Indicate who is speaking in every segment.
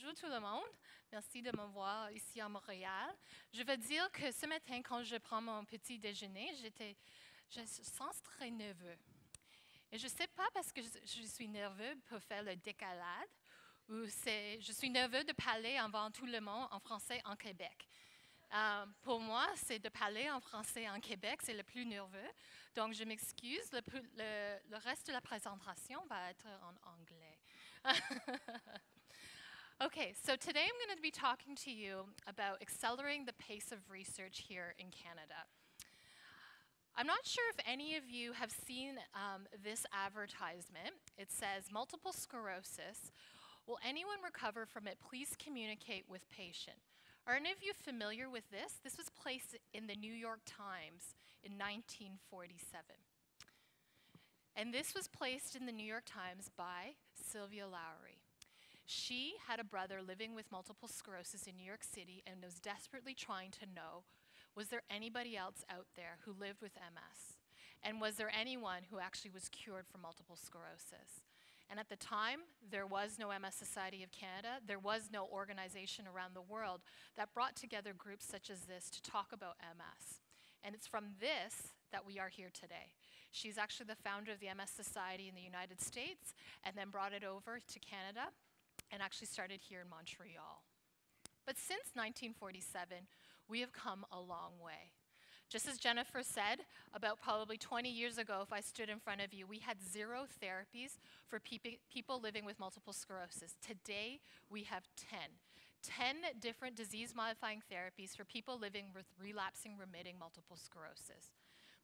Speaker 1: Bonjour tout le monde, merci de me voir ici à Montréal. Je veux dire que ce matin, quand je prends mon petit déjeuner, je sens très nerveux. Et je ne sais pas parce que je suis nerveux pour faire le décalage, ou je suis nerveux de parler avant tout le monde en français en Québec. Pour moi, c'est de parler en français en Québec, c'est le plus nerveux. Donc, je m'excuse, le reste de la présentation va être en anglais. Okay, so today I'm going to be talking to you about accelerating the pace of research here in Canada. I'm not sure if any of you have seen this advertisement. It says, multiple sclerosis. Will anyone recover from it? Please communicate with patient. Are any of you familiar with this? This was placed in the New York Times in 1947. And this was placed in the New York Times by Sylvia Lowry. She had a brother living with multiple sclerosis in New York City and was desperately trying to know, was there anybody else out there who lived with MS? And was there anyone who actually was cured from multiple sclerosis? And at the time, there was no MS Society of Canada. There was no organization around the world that brought together groups such as this to talk about MS. And it's from this that we are here today. She's actually the founder of the MS Society in the United States and then brought it over to Canada and actually started here in Montreal. But since 1947, we have come a long way. Just as Jennifer said, about probably 20 years ago, if I stood in front of you, we had 0 therapies for people living with multiple sclerosis. Today, we have 10. 10 different disease-modifying therapies for people living with relapsing remitting multiple sclerosis.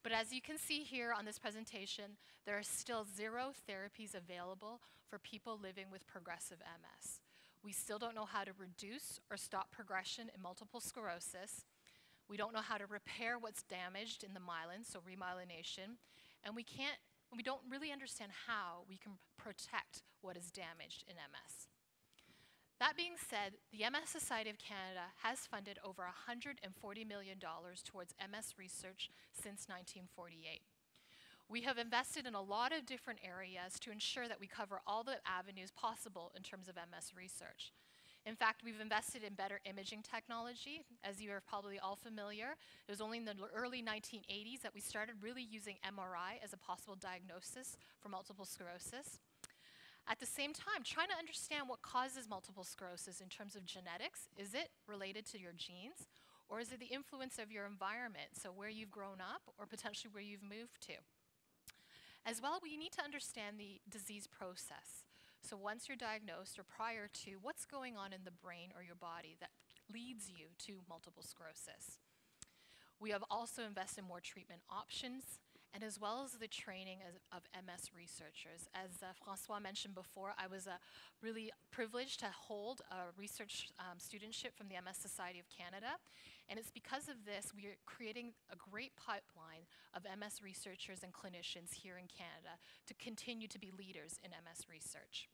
Speaker 1: But as you can see here on this presentation, there are still 0 therapies available for people living with progressive MS. We still don't know how to reduce or stop progression in multiple sclerosis. We don't know how to repair what's damaged in the myelin, so remyelination, and we don't really understand how we can protect what is damaged in MS. That being said, the MS Society of Canada has funded over $140 million towards MS research since 1948. We have invested in a lot of different areas to ensure that we cover all the avenues possible in terms of MS research. In fact, we've invested in better imaging technology. As you are probably all familiar, it was only in the early 1980s that we started really using MRI as a possible diagnosis for multiple sclerosis. At the same time, trying to understand what causes multiple sclerosis in terms of genetics. Is it related to your genes, or is it the influence of your environment, so where you've grown up or potentially where you've moved to? As well, we need to understand the disease process. So once you're diagnosed or prior to, what's going on in the brain or your body that leads you to multiple sclerosis? We have also invested in more treatment options, and as well as the training of MS researchers. As François mentioned before, I was really privileged to hold a research studentship from the MS Society of Canada, and it's because of this we are creating a great pipeline of MS researchers and clinicians here in Canada to continue to be leaders in MS research.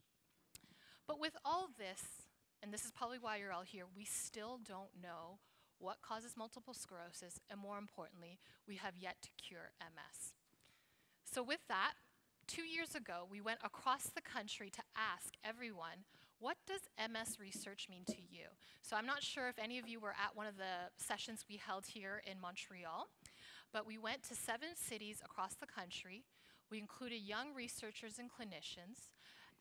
Speaker 1: But with all this, and this is probably why you're all here, we still don't know what causes multiple sclerosis, and more importantly, we have yet to cure MS. So with that, 2 years ago, we went across the country to ask everyone, what does MS research mean to you? So I'm not sure if any of you were at one of the sessions we held here in Montreal, but we went to 7 cities across the country. We included young researchers and clinicians,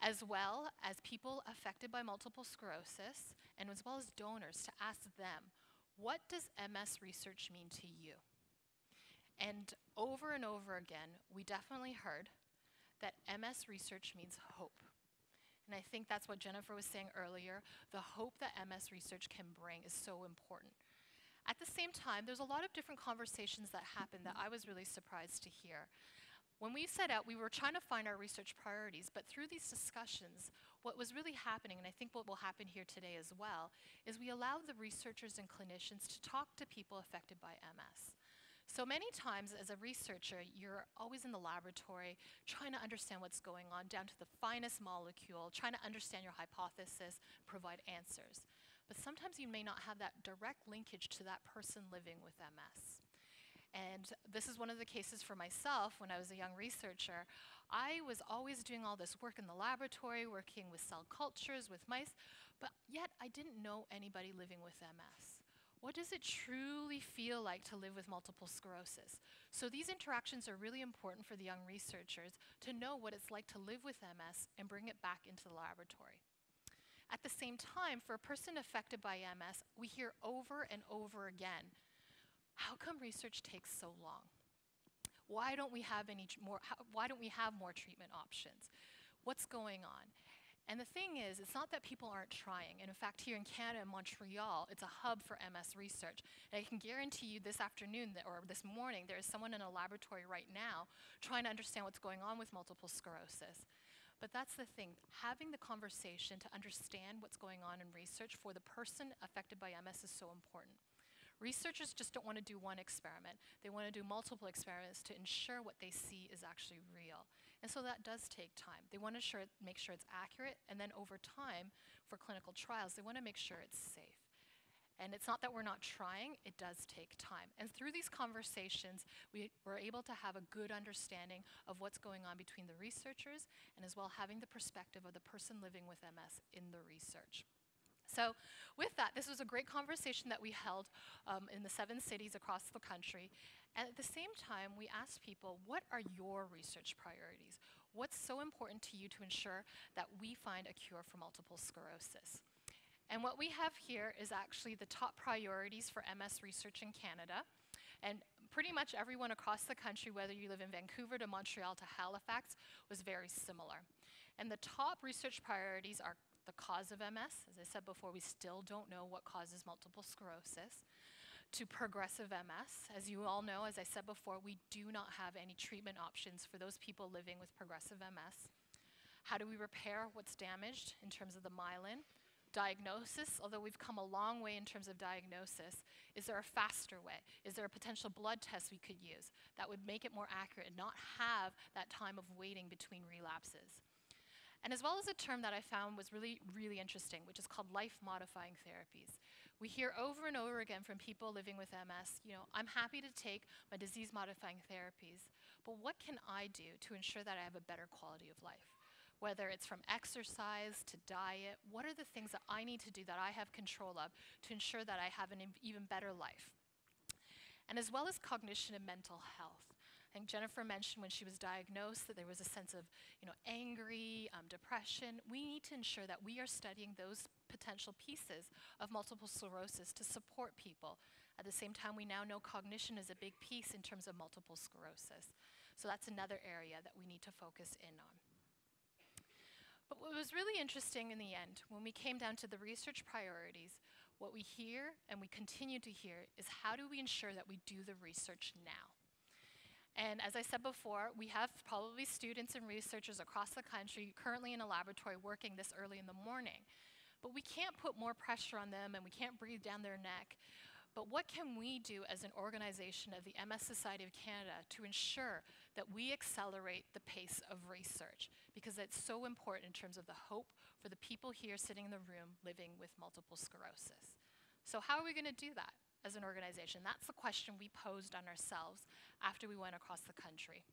Speaker 1: as well as people affected by multiple sclerosis, and as well as donors to ask them, what does MS research mean to you? And over again, we definitely heard that MS research means hope. And I think that's what Jennifer was saying earlier, the hope that MS research can bring is so important. At the same time, there's a lot of different conversations that happened that I was really surprised to hear. When we set out, we were trying to find our research priorities, but through these discussions, what was really happening, and I think what will happen here today as well, is we allowed the researchers and clinicians to talk to people affected by MS. So many times as a researcher, you're always in the laboratory trying to understand what's going on down to the finest molecule, trying to understand your hypothesis, provide answers. But sometimes you may not have that direct linkage to that person living with MS. And this is one of the cases for myself when I was a young researcher. I was always doing all this work in the laboratory, working with cell cultures, with mice, but yet I didn't know anybody living with MS. What does it truly feel like to live with multiple sclerosis? So these interactions are really important for the young researchers to know what it's like to live with MS and bring it back into the laboratory. At the same time, for a person affected by MS, we hear over and over again, how come research takes so long? Why don't we have more treatment options? What's going on? And the thing is, it's not that people aren't trying. And in fact, here in Canada, in Montreal, it's a hub for MS research. And I can guarantee you this afternoon or this morning, there is someone in a laboratory right now trying to understand what's going on with multiple sclerosis. But that's the thing, having the conversation to understand what's going on in research for the person affected by MS is so important. Researchers just don't want to do one experiment. They want to do multiple experiments to ensure what they see is actually real. And so that does take time. They want to make sure it's accurate, and then over time, for clinical trials, they want to make sure it's safe. And it's not that we're not trying, it does take time. And through these conversations, we're able to have a good understanding of what's going on between the researchers, and as well having the perspective of the person living with MS in the research. So with that, this was a great conversation that we held in the 7 cities across the country. And at the same time, we asked people, what are your research priorities? What's so important to you to ensure that we find a cure for multiple sclerosis? And what we have here is actually the top priorities for MS research in Canada. And pretty much everyone across the country, whether you live in Vancouver to Montreal to Halifax, was very similar. And the top research priorities are the cause of MS. As I said before, we still don't know what causes multiple sclerosis. To progressive MS, as you all know, as I said before, we do not have any treatment options for those people living with progressive MS. How do we repair what's damaged in terms of the myelin? Diagnosis, although we've come a long way in terms of diagnosis, is there a faster way? Is there a potential blood test we could use that would make it more accurate and not have that time of waiting between relapses? And as well as a term that I found was really, really interesting, which is called life-modifying therapies. We hear over and over again from people living with MS, I'm happy to take my disease-modifying therapies, but what can I do to ensure that I have a better quality of life? Whether it's from exercise to diet, what are the things that I need to do that I have control of to ensure that I have an even better life? And as well as cognition and mental health. I think Jennifer mentioned when she was diagnosed that there was a sense of angry, depression. We need to ensure that we are studying those potential pieces of multiple sclerosis to support people. At the same time, we now know cognition is a big piece in terms of multiple sclerosis. So that's another area that we need to focus in on. But what was really interesting in the end, when we came down to the research priorities, what we hear and we continue to hear is how do we ensure that we do the research now? And as I said before, we have probably students and researchers across the country currently in a laboratory working this early in the morning. But we can't put more pressure on them and we can't breathe down their neck. But what can we do as an organization of the MS Society of Canada to ensure that we accelerate the pace of research? Because it's so important in terms of the hope for the people here sitting in the room living with multiple sclerosis. So how are we going to do that as an organization? That's the question we posed on ourselves after we went across the country.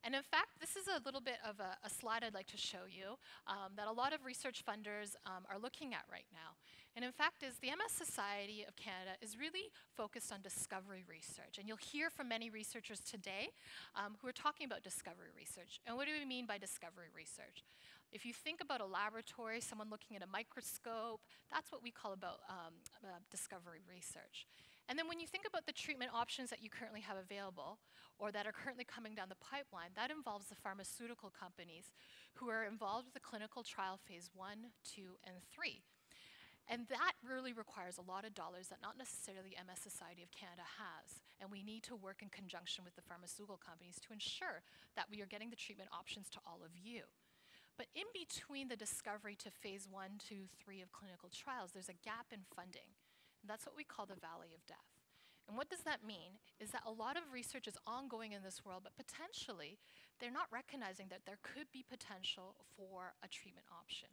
Speaker 1: And in fact, this is a little bit of a slide I'd like to show you that a lot of research funders are looking at right now. And in fact, the MS Society of Canada is really focused on discovery research. And you'll hear from many researchers today who are talking about discovery research. And what do we mean by discovery research? If you think about a laboratory, someone looking at a microscope, that's what we call about discovery research. And then when you think about the treatment options that you currently have available or that are currently coming down the pipeline, that involves the pharmaceutical companies who are involved with the clinical trial phase 1, 2, and 3. And that really requires a lot of dollars that not necessarily MS Society of Canada has. And we need to work in conjunction with the pharmaceutical companies to ensure that we are getting the treatment options to all of you. But in between the discovery to phase 1, 2, 3 of clinical trials, there's a gap in funding. And that's what we call the valley of death. And what does that mean is that a lot of research is ongoing in this world, but potentially they're not recognizing that there could be potential for a treatment option.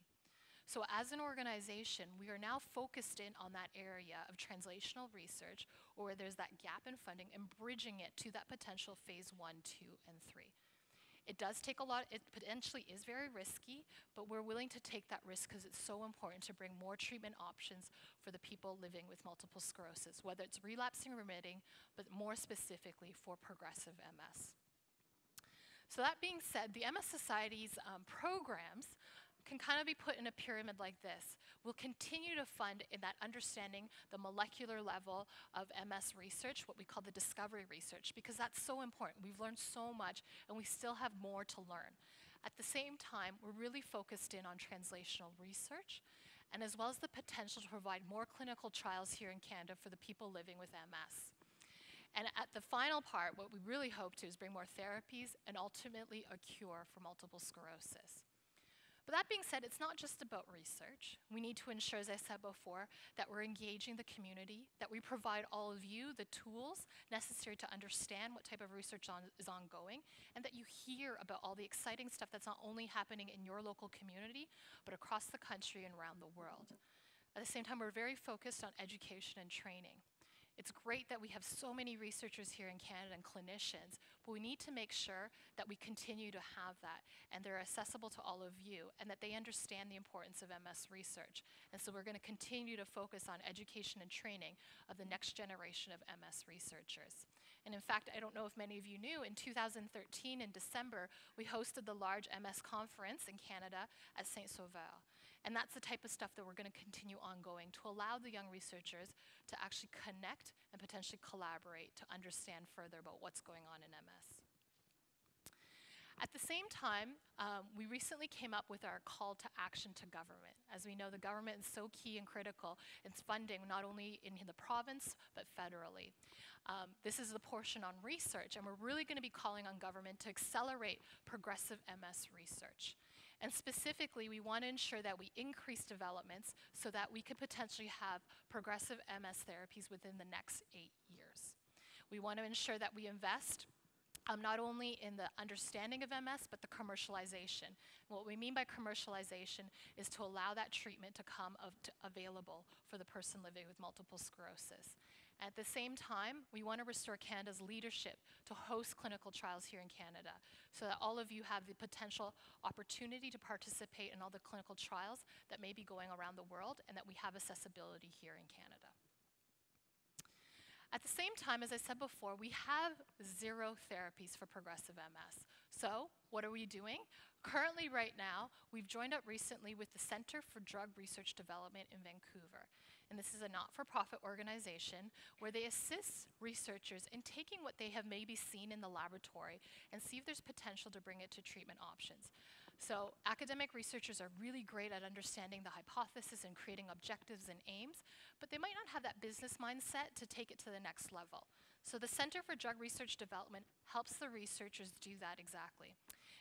Speaker 1: So as an organization, we are now focused in on that area of translational research, or where there's that gap in funding, and bridging it to that potential phase 1, 2, and 3. It does take a lot, it potentially is very risky, but we're willing to take that risk because it's so important to bring more treatment options for the people living with multiple sclerosis, whether it's relapsing, remitting, but more specifically for progressive MS. So that being said, the MS Society's programs can kind of be put in a pyramid like this. We'll continue to fund in that understanding the molecular level of MS research, what we call the discovery research, because that's so important. We've learned so much, and we still have more to learn. At the same time, we're really focused in on translational research, and as well as the potential to provide more clinical trials here in Canada for the people living with MS. And at the final part, what we really hope to is bring more therapies and ultimately a cure for multiple sclerosis. But that being said, it's not just about research. We need to ensure, as I said before, that we're engaging the community, that we provide all of you the tools necessary to understand what type of research is ongoing, and that you hear about all the exciting stuff that's not only happening in your local community, but across the country and around the world. At the same time, we're very focused on education and training. It's great that we have so many researchers here in Canada and clinicians, but we need to make sure that we continue to have that and they're accessible to all of you and that they understand the importance of MS research. And so we're going to continue to focus on education and training of the next generation of MS researchers. And in fact, I don't know if many of you knew, in 2013 in December, we hosted the large MS conference in Canada at Saint-Sauveur. And that's the type of stuff that we're going to continue ongoing to allow the young researchers to actually connect and potentially collaborate to understand further about what's going on in MS. At the same time, we recently came up with our call to action to government. As we know, the government is so key and critical in funding not only in the province, but federally. This is the portion on research, and we're really going to be calling on government to accelerate progressive MS research. And specifically, we want to ensure that we increase developments so that we could potentially have progressive MS therapies within the next 8 years. We want to ensure that we invest not only in the understanding of MS, but the commercialization. What we mean by commercialization is to allow that treatment to come available for the person living with multiple sclerosis. At the same time, we want to restore Canada's leadership to host clinical trials here in Canada so that all of you have the potential opportunity to participate in all the clinical trials that may be going around the world and that we have accessibility here in Canada. At the same time, as I said before, we have 0 therapies for progressive MS. So what are we doing? Currently, right now, we've joined up recently with the Centre for Drug Research Development in Vancouver. And this is a not-for-profit organization where they assist researchers in taking what they have maybe seen in the laboratory and see if there's potential to bring it to treatment options. So academic researchers are really great at understanding the hypothesis and creating objectives and aims, but they might not have that business mindset to take it to the next level. So the Center for Drug Research Development helps the researchers do that exactly.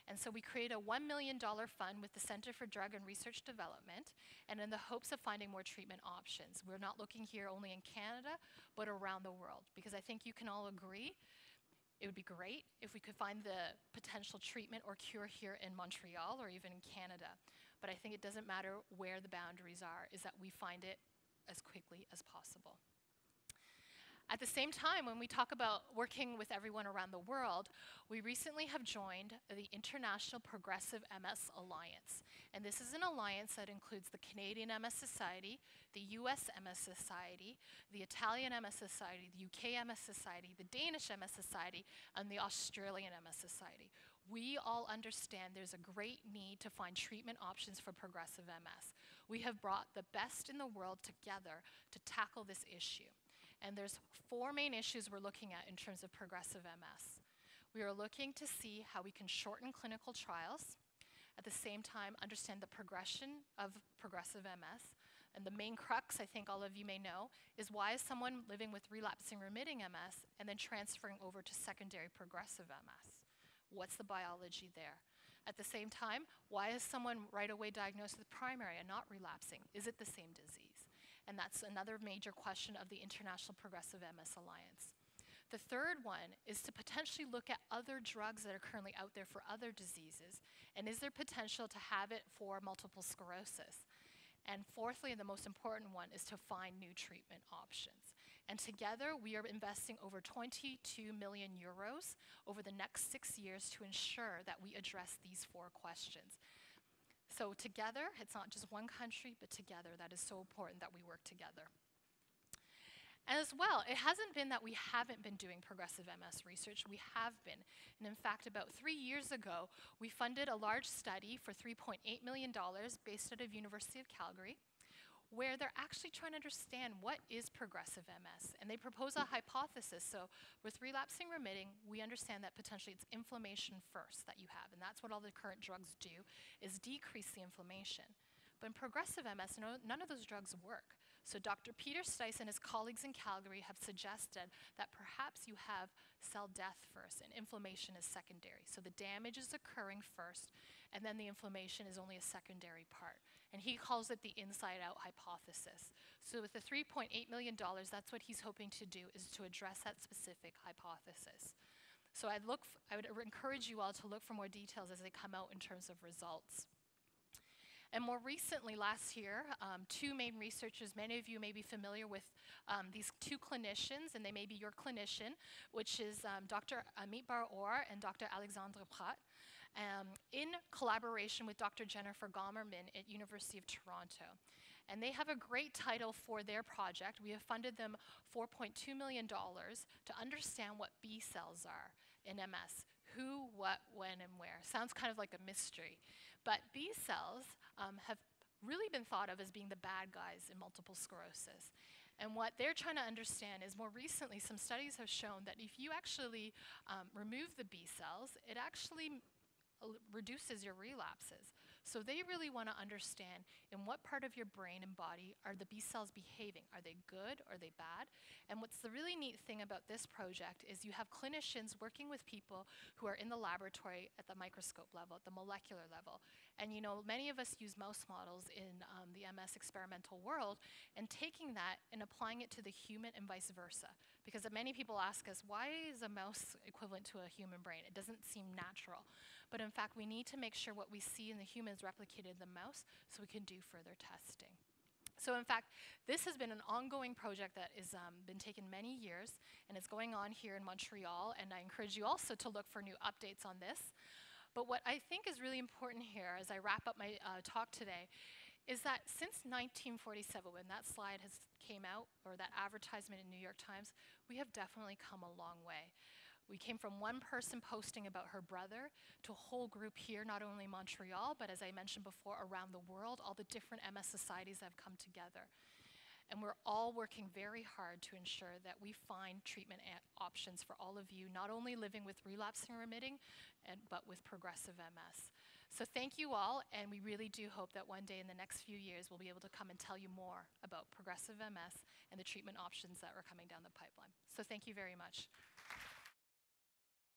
Speaker 1: And so we create a $1 million fund with the Center for Drug and Research Development, and in the hopes of finding more treatment options. We're not looking here only in Canada, but around the world, because I think you can all agree it would be great if we could find the potential treatment or cure here in Montreal or even in Canada. But I think it doesn't matter where the boundaries are, is that we find it as quickly as possible. At the same time, when we talk about working with everyone around the world, we recently have joined the International Progressive MS Alliance. And this is an alliance that includes the Canadian MS Society, the US MS Society, the Italian MS Society, the UK MS Society, the Danish MS Society, and the Australian MS Society. We all understand there's a great need to find treatment options for progressive MS. We have brought the best in the world together to tackle this issue. And there's 4 main issues we're looking at in terms of progressive MS. We are looking to see how we can shorten clinical trials, at the same time understand the progression of progressive MS. And the main crux, I think all of you may know, is why is someone living with relapsing remitting MS and then transferring over to secondary progressive MS? What's the biology there? At the same time, why is someone right away diagnosed with primary and not relapsing? Is it the same disease? And that's another major question of the International Progressive MS Alliance. The third one is to potentially look at other drugs that are currently out there for other diseases, and is there potential to have it for multiple sclerosis? And fourthly, and the most important one, is to find new treatment options. And together, we are investing over 22 million euros over the next 6 years to ensure that we address these 4 questions. So together, it's not just one country, but together. That is so important that we work together. And as well, it hasn't been that we haven't been doing progressive MS research. We have been. And in fact, about 3 years ago, we funded a large study for $3.8 million based out of University of Calgary, where they're actually trying to understand what is progressive MS. And they propose a hypothesis. So with relapsing remitting, we understand that potentially it's inflammation first that you have. And that's what all the current drugs do, is decrease the inflammation. But in progressive MS, none of those drugs work. So Dr. Peter Stice and his colleagues in Calgary have suggested that perhaps you have cell death first and inflammation is secondary. So the damage is occurring first, and then the inflammation is only a secondary part. And he calls it the inside-out hypothesis. So with the $3.8 million, that's what he's hoping to do, is to address that specific hypothesis. So I would encourage you all to look for more details as they come out in terms of results. And more recently, last year, 2 main researchers, many of you may be familiar with these 2 clinicians, and they may be your clinician, which is Dr. Amit Bar-Or and Dr. Alexandre Prat, in collaboration with Dr. Jennifer Gomerman at University of Toronto. And they have a great title for their project. We have funded them $4.2 million to understand what B cells are in MS. Who, what, when, and where. Sounds kind of like a mystery. But B cells have really been thought of as being the bad guys in multiple sclerosis. And what they're trying to understand is, more recently, some studies have shown that if you actually remove the B cells, it actually reduces your relapses. So they really want to understand in what part of your brain and body are the B cells behaving. Are they good? Are they bad? And what's the really neat thing about this project is you have clinicians working with people who are in the laboratory at the microscope level, at the molecular level. And you know, many of us use mouse models in the MS experimental world, and taking that and applying it to the human and vice versa. Because many people ask us, why is a mouse equivalent to a human brain? It doesn't seem natural. But in fact, we need to make sure what we see in the human is replicated in the mouse so we can do further testing. So in fact, this has been an ongoing project that has been taken many years, and it's going on here in Montreal, and I encourage you also to look for new updates on this. But what I think is really important here, as I wrap up my talk today, is that since 1947, when that slide came out, or that advertisement in New York Times, we have definitely come a long way. We came from one person posting about her brother to a whole group here, not only in Montreal, but as I mentioned before, around the world, all the different MS societies that have come together. And we're all working very hard to ensure that we find treatment options for all of you, not only living with relapsing and remitting, but with progressive MS. So thank you all, and we really do hope that one day in the next few years we'll be able to come and tell you more about progressive MS and the treatment options that are coming down the pipeline. So thank you very much.